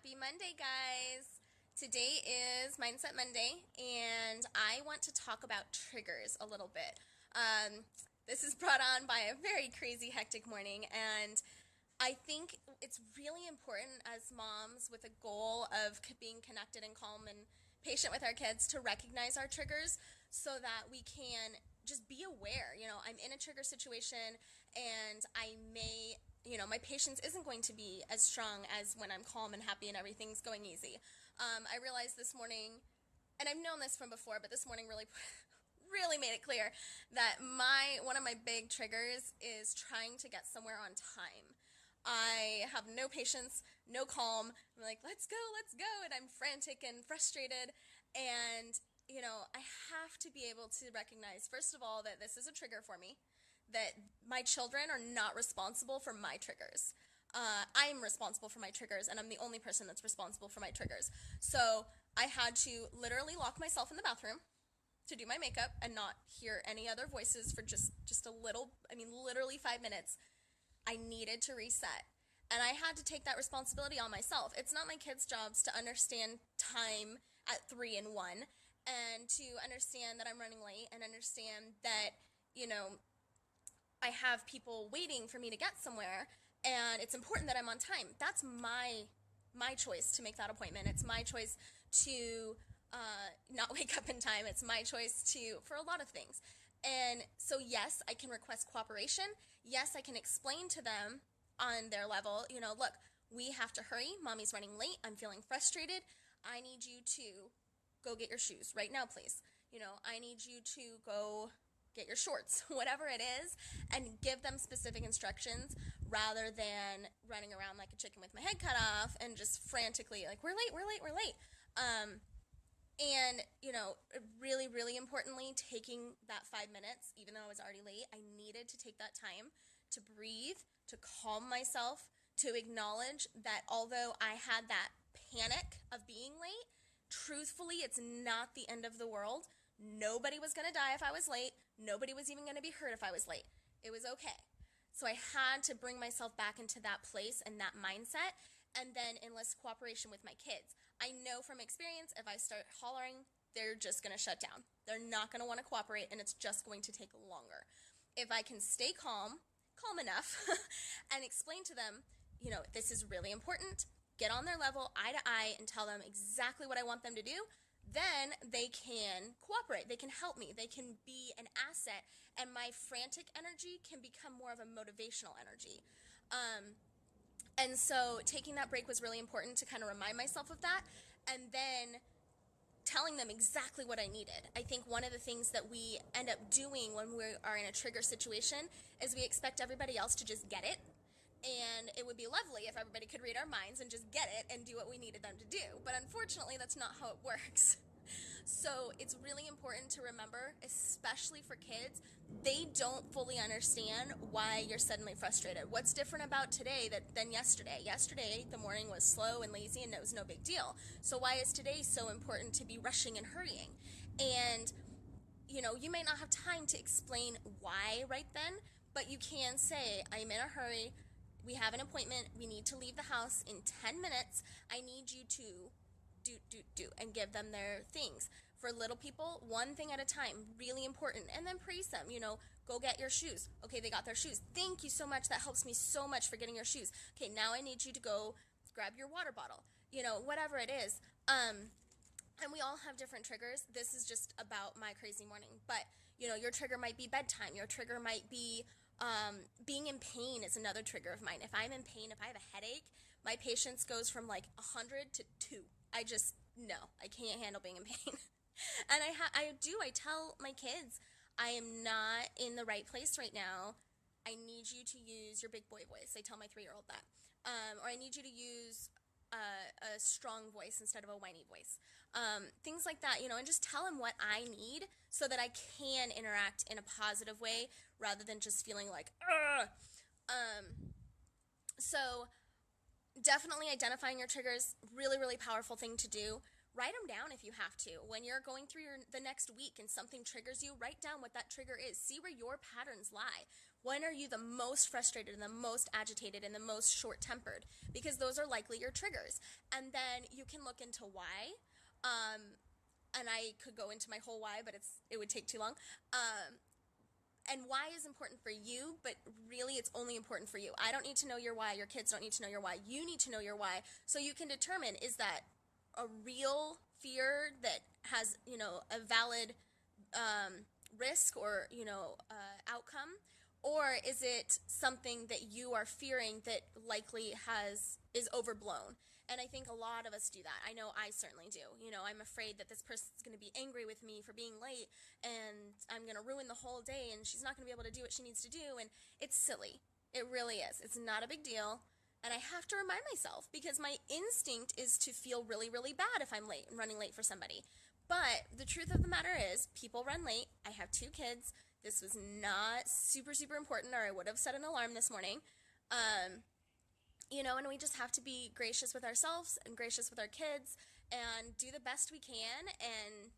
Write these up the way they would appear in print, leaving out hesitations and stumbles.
Happy Monday, guys! Today is Mindset Monday, and I want to talk about triggers a little bit. This is brought on by a very crazy, hectic morning, and I think it's really important as moms with a goal of being connected and calm and patient with our kids to recognize our triggers so that we can just be aware. I'm in a trigger situation and I may, my patience isn't going to be as strong as when I'm calm and happy and everything's going easy. I realized this morning, and I've known this from before, but this morning really really made it clear that one of my big triggers is trying to get somewhere on time. I have no patience, no calm. I'm like, let's go, and I'm frantic and frustrated. And, I have to be able to recognize, first of all, that this is a trigger for me, that my children are not responsible for my triggers. I'm responsible for my triggers, and I'm the only person that's responsible for my triggers. So I had to literally lock myself in the bathroom to do my makeup and not hear any other voices for just a little, literally 5 minutes. I needed to reset. And I had to take that responsibility on myself. It's not my kids' jobs to understand time at 3 and 1 and to understand that I'm running late and understand that, I have people waiting for me to get somewhere and it's important that I'm on time. That's my choice to make that appointment. It's my choice to not wake up in time. It's my choice for a lot of things. And so, yes, I can request cooperation. Yes, I can explain to them on their level, look, we have to hurry. Mommy's running late. I'm feeling frustrated. I need you to go get your shoes right now, please. I need you to go get your shorts, whatever it is, and give them specific instructions rather than running around like a chicken with my head cut off and just frantically like, we're late. And, really, really importantly, taking that 5 minutes, even though I was already late, I needed to take that time to breathe, to calm myself, to acknowledge that although I had that panic of being late, truthfully, it's not the end of the world. Nobody was going to die if I was late. Nobody was even going to be hurt if I was late. It was okay. So I had to bring myself back into that place and that mindset and then enlist cooperation with my kids. I know from experience, if I start hollering, they're just going to shut down. They're not going to want to cooperate, and it's just going to take longer. If I can stay calm enough, and explain to them, this is really important, get on their level, eye to eye, and tell them exactly what I want them to do, then they can cooperate. They can help me. They can be an asset, and my frantic energy can become more of a motivational energy. And so taking that break was really important to kind of remind myself of that, and then telling them exactly what I needed. I think one of the things that we end up doing when we are in a trigger situation is we expect everybody else to just get it, and it would be lovely if everybody could read our minds and just get it and do what we needed them to do. But unfortunately, that's not how it works. So it's really important to remember, especially for kids, they don't fully understand why you're suddenly frustrated. What's different about today than yesterday? Yesterday, the morning was slow and lazy and it was no big deal. So why is today so important to be rushing and hurrying? And, you may not have time to explain why right then, but you can say, I'm in a hurry. We have an appointment. We need to leave the house in 10 minutes. I need you to do, and give them their things. For little people, one thing at a time, really important. And then praise them, go get your shoes. Okay, they got their shoes. Thank you so much. That helps me so much for getting your shoes. Okay, now I need you to go grab your water bottle, whatever it is. And we all have different triggers. This is just about my crazy morning. But, your trigger might be bedtime. Your trigger might be being in pain is another trigger of mine. If I'm in pain, if I have a headache, my patience goes from like 100 to 2. No, I can't handle being in pain. And I tell my kids, I am not in the right place right now. I need you to use your big boy voice. I tell my 3-year-old that. Or I need you to use a strong voice instead of a whiny voice. Things like that, and just tell them what I need so that I can interact in a positive way rather than just feeling like, ugh. So definitely identifying your triggers, really, really powerful thing to do. Write them down if you have to. When you're going through the next week and something triggers you, write down what that trigger is. See where your patterns lie. When are you the most frustrated and the most agitated and the most short-tempered? Because those are likely your triggers. And then you can look into why. And I could go into my whole why, but it would take too long. And why is important for you, but really it's only important for you. I don't need to know your why. Your kids don't need to know your why. You need to know your why so you can determine, is that a real fear that has, a valid risk or, outcome? Or is it something that you are fearing that likely is overblown? And I think a lot of us do that. I know I certainly do. I'm afraid that this person's going to be angry with me for being late, and I'm going to ruin the whole day, and she's not going to be able to do what she needs to do. And it's silly. It really is. It's not a big deal. And I have to remind myself, because my instinct is to feel really, really bad if I'm late and running late for somebody. But the truth of the matter is, people run late. I have 2 kids. This was not super, super important, or I would have set an alarm this morning. And we just have to be gracious with ourselves and gracious with our kids and do the best we can, and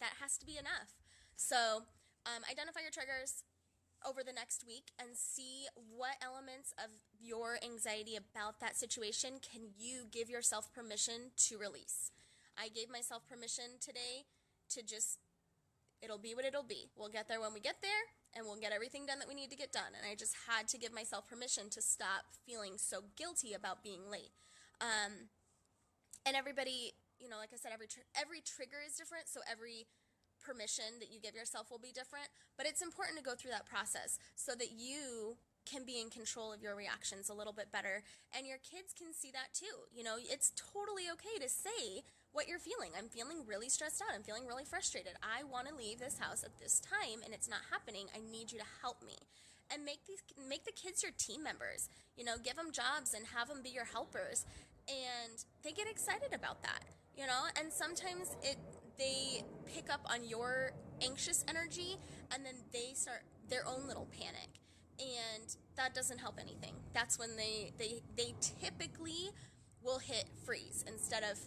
that has to be enough. So identify your triggers over the next week and see what elements of your anxiety about that situation can you give yourself permission to release. I gave myself permission today to just, it'll be what it'll be. We'll get there when we get there, and we'll get everything done that we need to get done. And I just had to give myself permission to stop feeling so guilty about being late. And everybody, like I said, every trigger is different, so every permission that you give yourself will be different. But it's important to go through that process so that you can be in control of your reactions a little bit better, and your kids can see that too. It's totally okay to say what you're feeling. I'm feeling really stressed out. I'm feeling really frustrated. I want to leave this house at this time, and it's not happening. I need you to help me. And make the kids your team members. Give them jobs and have them be your helpers, and they get excited about that. And sometimes they pick up on your anxious energy, and then they start their own little panic. And that doesn't help anything. That's when they typically will hit freeze instead of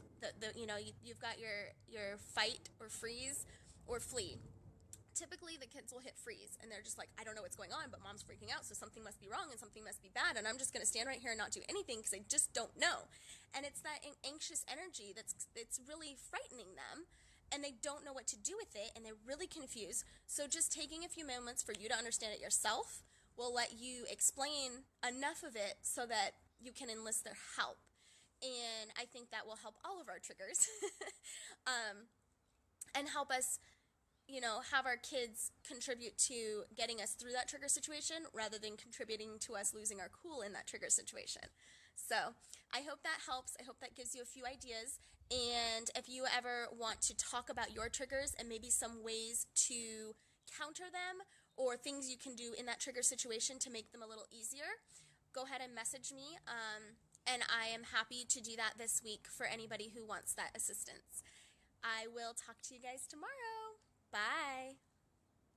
you've got your fight or freeze or flee. Typically the kids will hit freeze, and they're just like, I don't know what's going on, but mom's freaking out, so something must be wrong and something must be bad, and I'm just going to stand right here and not do anything because I just don't know. And it's that anxious energy it's really frightening them, and they don't know what to do with it, and they're really confused. So just taking a few moments for you to understand it yourself will let you explain enough of it so that you can enlist their help. And I think that will help all of our triggers and help us, have our kids contribute to getting us through that trigger situation rather than contributing to us losing our cool in that trigger situation. So I hope that helps. I hope that gives you a few ideas. And if you ever want to talk about your triggers and maybe some ways to counter them, or things you can do in that trigger situation to make them a little easier, go ahead and message me, and I am happy to do that this week for anybody who wants that assistance. I will talk to you guys tomorrow. Bye.